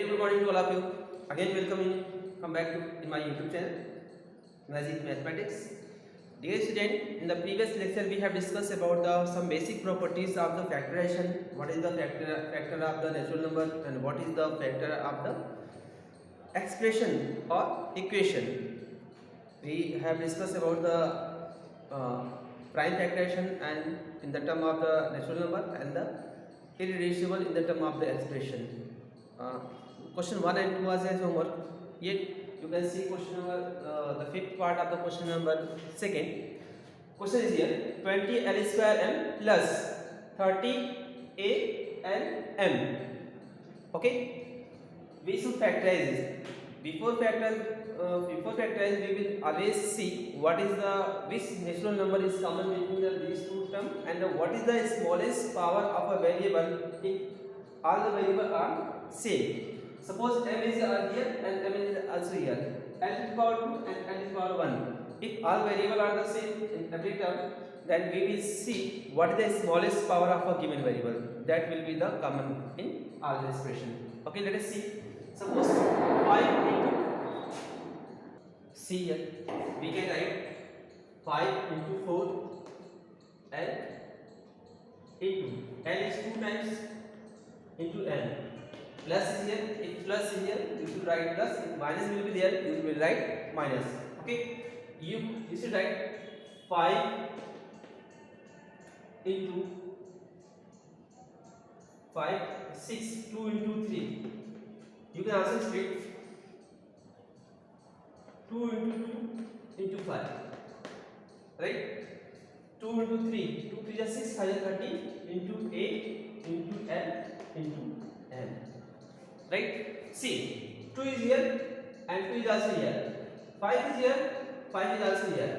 Very good morning to all of you. Again, come back to in my YouTube channel, Magic Mathematics. Dear student, in the previous lecture we have discussed about some basic properties of the factorization. What is the factor of the natural number and what is the factor of the expression or equation. We have discussed about the prime factorization and in the term of the natural number and the irreducible in the term of the expression. Question 1 and 2 was as homework. Yet you can see question number the fifth part of the question number second. Question is here 20 L square m plus 30 A L m. Okay, we should factorize this. Before factorize we will always see what is the which natural number is common between these two terms and what is the smallest power of a variable if all the variables are same. Suppose m is here and m is also here, l to the power 2 and l to the power 1. If all variables are the same in every term, then we will see what is the smallest power of a given variable. That will be the common in all the expression. Okay, let us see. Suppose 5 into see here, we can write 5 into 4 l into l is 2 times into n. Plus is here, if plus is here, you should write plus. If minus will be there, you will write minus. Okay, you should write 5 into 5, 6, 2 into 3. You can also split 2 into 2 into 5. Right? 2 into 3, 2 3 is 6, 5 is 30 into 8 into l into n. Right? See, 2 is here and 2 is also here. 5 is here, 5 is also here.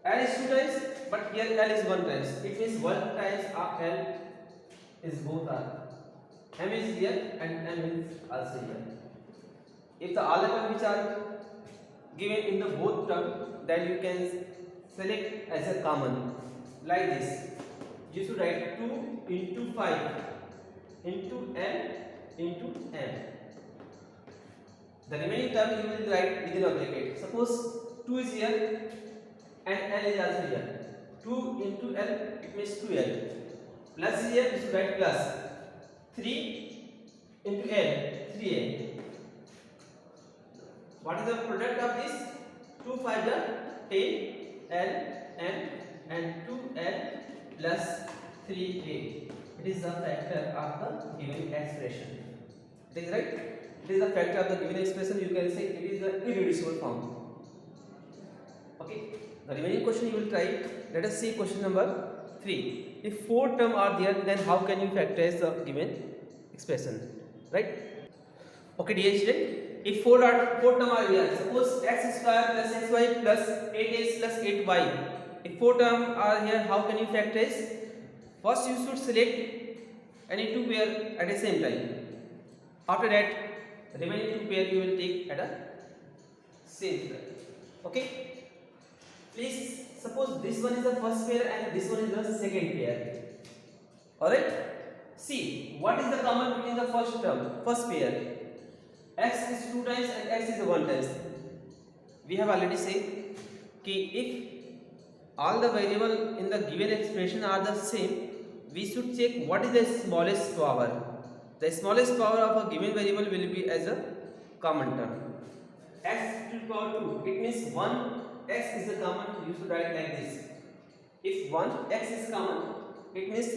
L is 2 times, but here L is 1 times. It means 1 times of L is both are. M is here and M is also here. If the all the terms which are given in the both term, then you can select as a common like this. You should write 2 into 5 into L into m. The remaining term you will write within a bracket. Suppose 2 is here and L is also here. 2 into L, it means 2L. Plus is here, you should write plus. 3 into L, 3L. What is the product of this? 2 5 are 10 L M and 2L plus 3A. It is the factor of the given expression. It is right. It is the factor of the given expression. You can say it is the irreducible form. Okay. The remaining question you will try. Let us see question number 3. If 4 terms are there, then how can you factorize the given expression? Right. Okay, dear student. If 4 terms are here, suppose x square plus xy plus 8x plus 8y. If 4 terms are here, how can you factorize? First, you should select any two pair at the same time. After that, remaining two pair you will take at a same time. Okay. Please suppose this one is the first pair and this one is the second pair. Alright. See what is the common between the first term, first pair. X is 2 times and x is 1 times. We have already said that if all the variables in the given expression are the same, we should check what is the smallest power. The smallest power of a given variable will be as a common term. X to the power 2, it means 1 x is a common, you should write like this. If 1 x is common, it means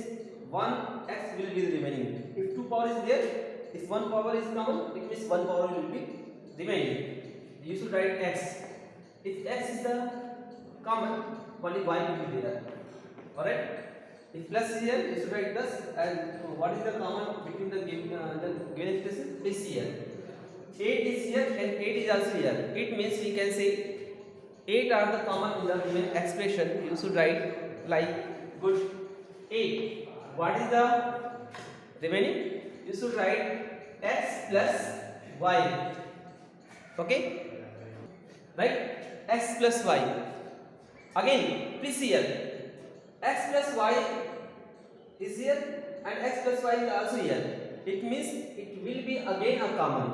1 x will be the remaining. If 2 power is there, if 1 power is common, it means 1 power will be remaining. You should write x. If x is the common, only y will be there. Alright? If plus is here, you should write plus. And what is the common between the given expression? Is here. 8 is here and 8 is also here. It means we can say 8 are the common in the given expression. You should write like good 8. What is the remaining? You should write x plus y. Okay? Right? X plus y. Again, please see here. X plus y is here and x plus y is also here. it means it will be again a common.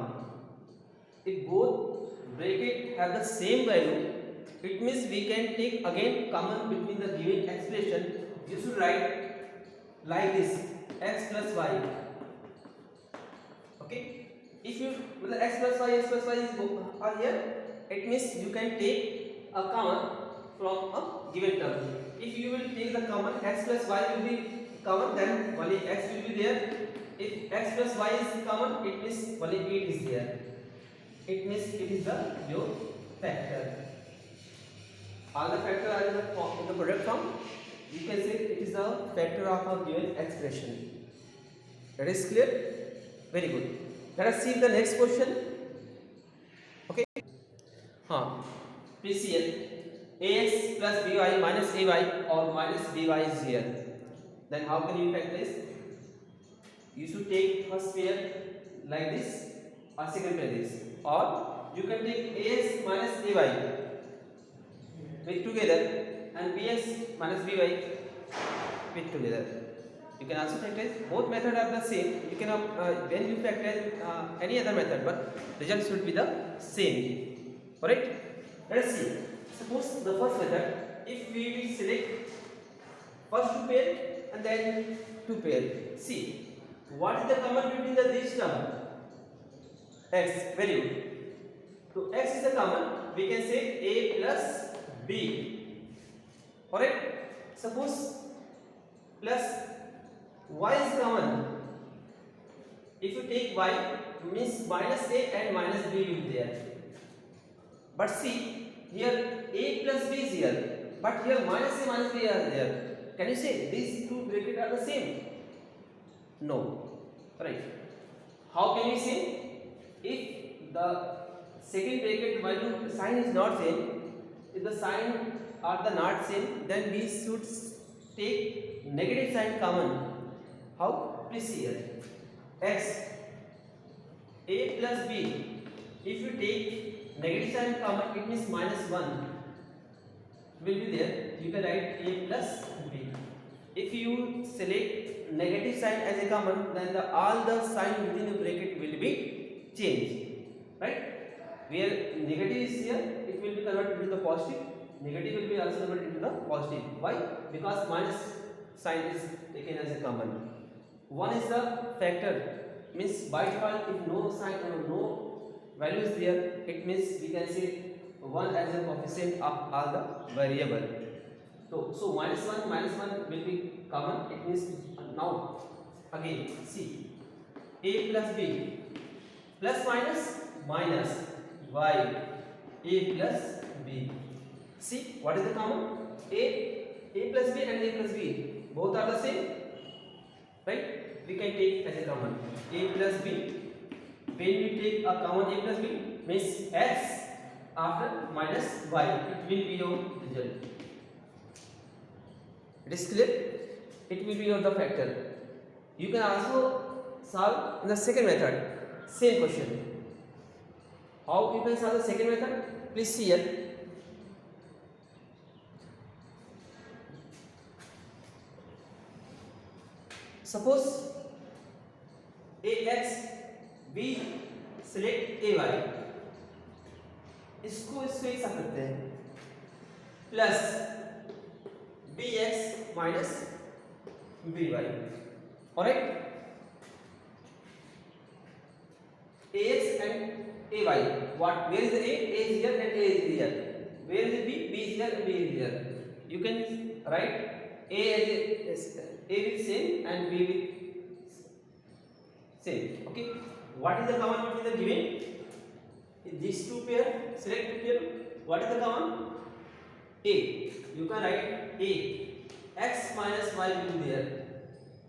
If both bracket have the same value, it means we can take again common between the given expression. You should write like this: x plus y. Okay, if you x plus y is are here, it means you can take a common from a given term. If you will take the common, x plus y will be common, then only x will be there. If x plus y is common, it means only 8 is there. It means it is your factor. All the factor are in the product form. You can say it is the factor of a given expression. That is clear? Very good. Let us see the next question. Okay. Please see it. Ax plus by minus ay or minus by is here. Then how can you factorize? You should take first pair like this or second pair this, or you can take ax minus ay with together and bx minus by with together. You can also factorize. Both methods are the same. You can when you factorize any other method, but result should be the same. Alright? Let us see. Suppose the first method, if we will select first two pair and then two pair. See, what is the common between these terms? X. Very good. So x is the common. We can say a plus b. Alright? Suppose plus y is common. If you take y, means minus a and minus b will be there. But see, here a plus b is here, but here minus a minus b are there. Can you say these two brackets are the same? No. Right. How can we say? If the second bracket value sign is not same, if the sign are the not same, then we should take negative sign common. How? Please see here. X a plus b. If you take negative sign common, it means minus 1 will be there. You can write a plus b. If you select negative sign as a common, then all the sign within the bracket will be changed. Right? Where negative is here, it will be converted into the positive. Negative will be also converted into the positive. Why? Because minus sign is taken as a common. 1 is the factor, means by default if no sign or no value is there, it means we can say 1 as a coefficient of all the variable. So minus 1 will be common. It means now again see a plus b plus minus y a plus b. See what is the common? A plus b and a plus b both are the same, right? We can take as a common a plus b. When we take a common a plus b, means x after minus y, it will be your result. It is clear? It will be your the factor. You can also solve in the second method. Same question. How you can solve the second method? Please see here. Suppose ax, we select ay, इसको एक साथ रखते हैं, plus bx minus by. Alright? ax and ay. What? Where is the a? A is here and a is here. Where is the b? B is here and b is here. You can write a as a with same and b with same. Okay. What is the common between the given? These two pair, select two pair. What is the common? A. You can write a. X minus y will be there.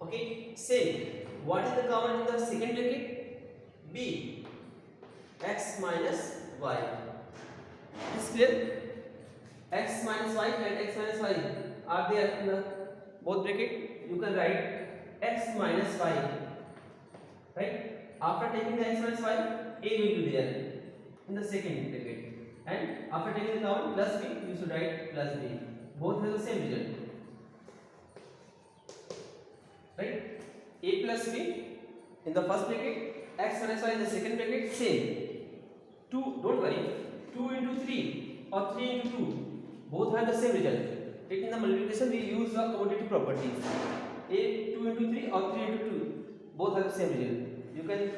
Okay. Same. What is the common in the second bracket? B. X minus y. Is clear? X minus y and x minus y are there in the both bracket. You can write x minus y. Right? After taking the x minus y, a will be there in the second bracket. And after taking the common plus b, you should write plus b. Both have the same result. Right? A plus b in the first bracket, x minus y in the second bracket, same. 2, don't worry, 2 into 3 or 3 into 2, both have the same result. It in the multiplication we use the commutative properties. A 2 into 3 or 3 into 2, both have the same result. You can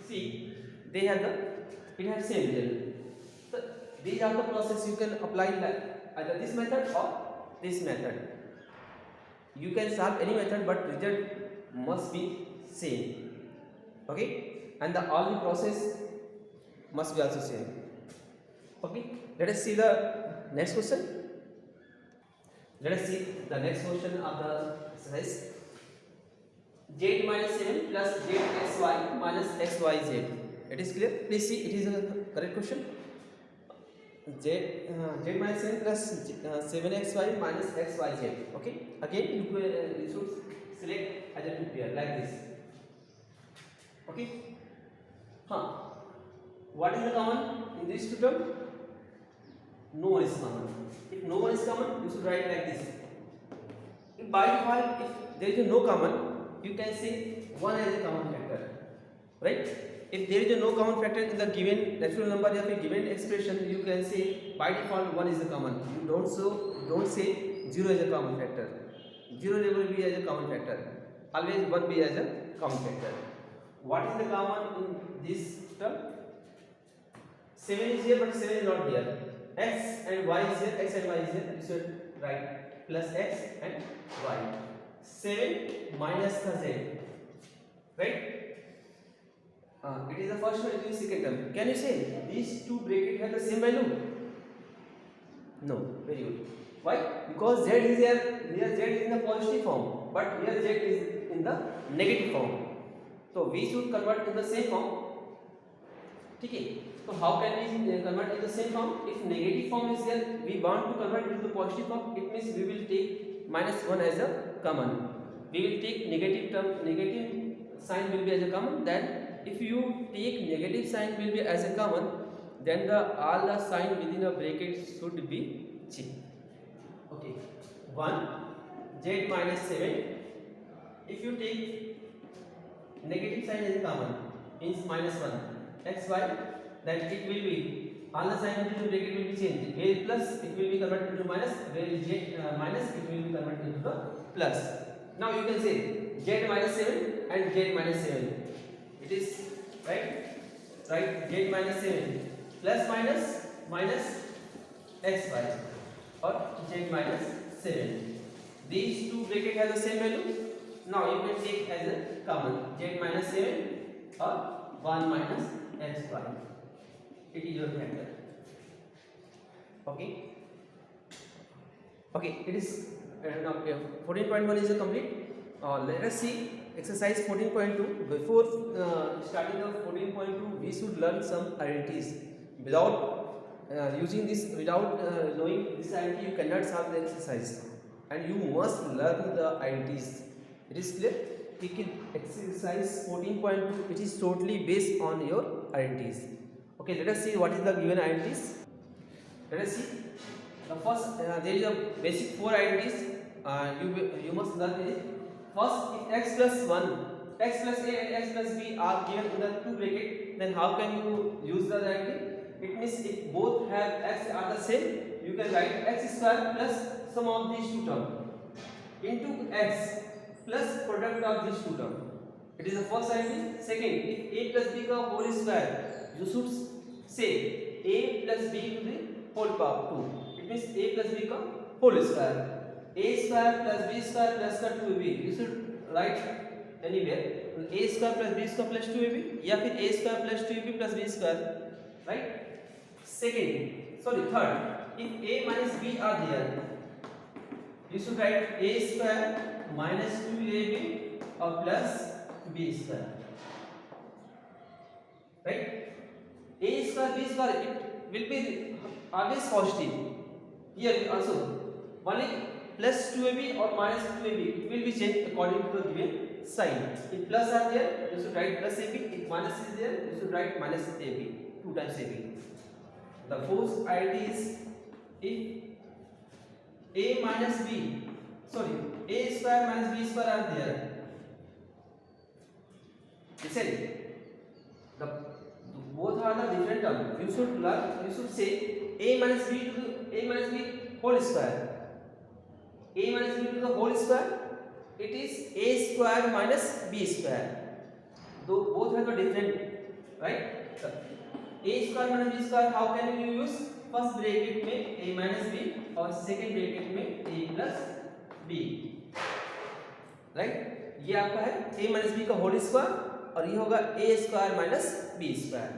see they have the, it has same result. So these are the process you can apply either this method or this method. You can solve any method, but result must be same. Okay, and the all the process must be also same. Okay, let us see the next question. Let us see the next question of the exercise. Z minus 7 plus zxy minus xyz. It is clear? Please see, it is a correct question. Z minus 7 plus 7xy minus xyz. Okay, again you should select as a two pair like this. Okay, what is the common in these two terms? No one is common. If no one is common, you should write like this. If by default, if there is no common, you can say 1 as a common factor, right? If there is no common factor in the given natural number or given expression, you can say by default 1 is the common. You don't say 0 is a common factor. 0 never will be as a common factor. Always 1 be as a common factor. What is the common in this term? 7 is here, but 7 is not here. X and y is here. X and y is here. You should write plus x and y. 7 minus the z, right? It is the first one. It is the second term. Can you say these two brackets have the same value? No. Very good. Why? Because z is here. Here z is in the positive form, but here z is in the negative form. So we should convert in the same form. Okay. So how can we convert in the same form? If negative form is there, we want to convert into the positive form. It means we will take minus 1 as a common. We will take negative sign will be as a common. Then if you take negative sign will be as a common, then all the sign within a bracket should be changed. Okay. 1 z minus 7. If you take negative sign as a common, means minus 1 x y, then it will be all the sign within the bracket will be changed. Where plus it will be converted into minus, where is z minus it will be converted into the plus. Now you can say z minus 7 and z minus 7. It is right, z minus 7 plus minus xy or z minus 7. These two brackets have the same value. Now you can take as a common z minus 7 or 1 minus xy. It is your factor. Okay. Okay. It is now 14.1 is a complete. Let us see exercise 14.2. Before starting of 14.2, we should learn some identities. Without using this, without knowing this identity, you cannot solve the exercise. And you must learn the identities. It is clear? Exercise 14.2, which is totally based on your identities. Okay, let us see what is the given identities. Let us see. The first, there is a basic 4 identities. You must learn it. First, if x plus 1, x plus a and x plus b are given in the two bracket, then how can you use the identity? It means if both have x are the same, you can write x square plus sum of these two terms into x plus product of these two terms. It is the first identity. Second, if a plus b का whole square, you should say a plus b to the whole power 2. It means a plus b का whole square. A square plus b square plus का 2ab. You should write anywhere a square plus b square plus 2ab या फिर a square plus 2ab plus b square, right? Third, if a minus b are there, you should write a square minus 2ab or plus b square, right? A square b square, it will be always positive. Here also only plus 2ab or minus 2ab, it will be changed according to the given sign. If plus are there, you should write plus ab. If minus is there, you should write minus ab, 2 times ab. The fourth identity is if a minus b, a square minus b square are there, Listen, the both are the different term. You should learn. You should say a minus b to the a minus b whole square. A minus b to the whole square. It is a square minus b square. Though both are the different, right? So, a square minus b square. How can you use? First bracket में a minus b और second bracket में a plus b, right? ये आपका है a minus b का whole square और ये होगा a square minus b square.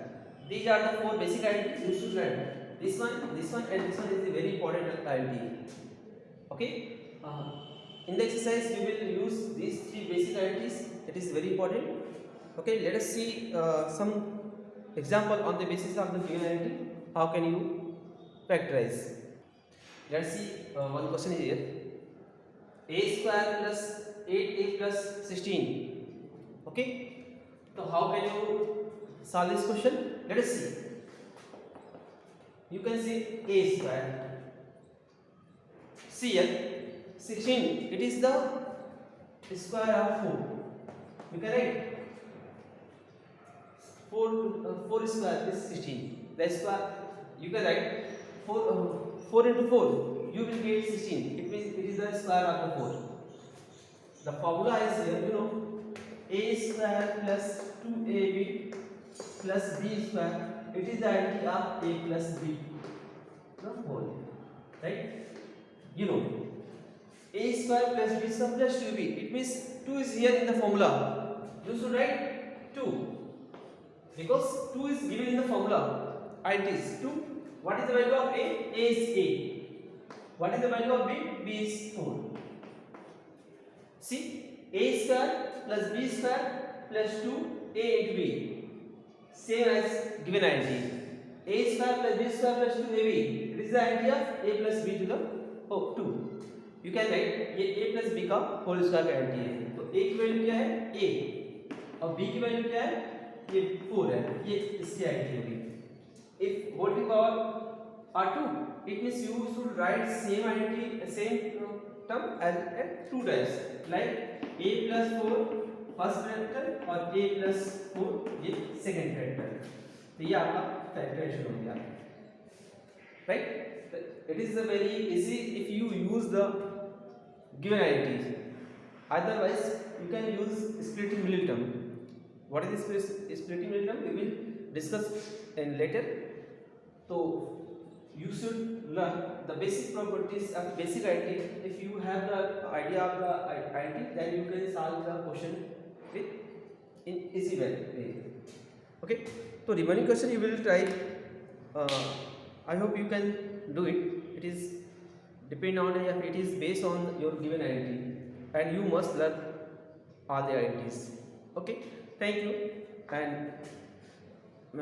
These are the four basic identities you should learn. This one and this one is the very important identity. Okay? In the exercise you will use these three basic identities. It is very important. Okay? Let us see some example on the basis of the given identity. How can you factorize? Let's see one question is here. A square plus 8a plus 16. Okay, so how can you solve this question? Let us see. You can see a square. See here 16, it is the square of 4. You can write 4 square is 16. The square you can write 4 into 4, you will get 16. It means it is the square of the 4. The formula is here, you know, a square plus 2ab plus b square. It is the identity of a plus b, the whole, right? You know, a square plus b square plus 2b. It means 2 is here in the formula. You should write 2 because 2 is given in the formula. Identities 2. What is the value of a? A is a. What is the value of b? B is 4. See, a square plus b square plus 2a into b, same as given identity. A square plus b square plus 2ab. It is the identity of a plus b to the 2. You can write ये a plus b का whole square का identity है. तो a की value क्या है? a. और b की वैल्यू क्या है? ये 4 है. ये इसकी identity होगी. If whole to power are 2, it means you should write same identity, same term as 2 times, like a plus 4 first factor और a plus 4 ये second factor. तो ये आपका factorization हो गया, right? It is very easy if you use the given identities. Otherwise, you can use splitting middle term. What is this splitting middle term? We will discuss in later. So you should learn the basic properties of basic identity. If you have the idea of the identity, then you can solve the question with in easy way. Okay. So remaining question you will try. I hope you can do it. It is depend on if it is based on your given identity, and you must learn all the identities. Okay. Thank you. And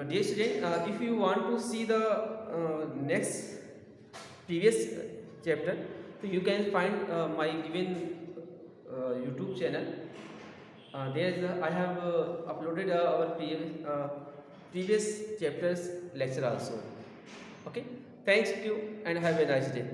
dear student, if you want to see the next previous chapter, so you can find my given YouTube channel. I have uploaded our previous chapters lecture also. Okay, thank you and have a nice day.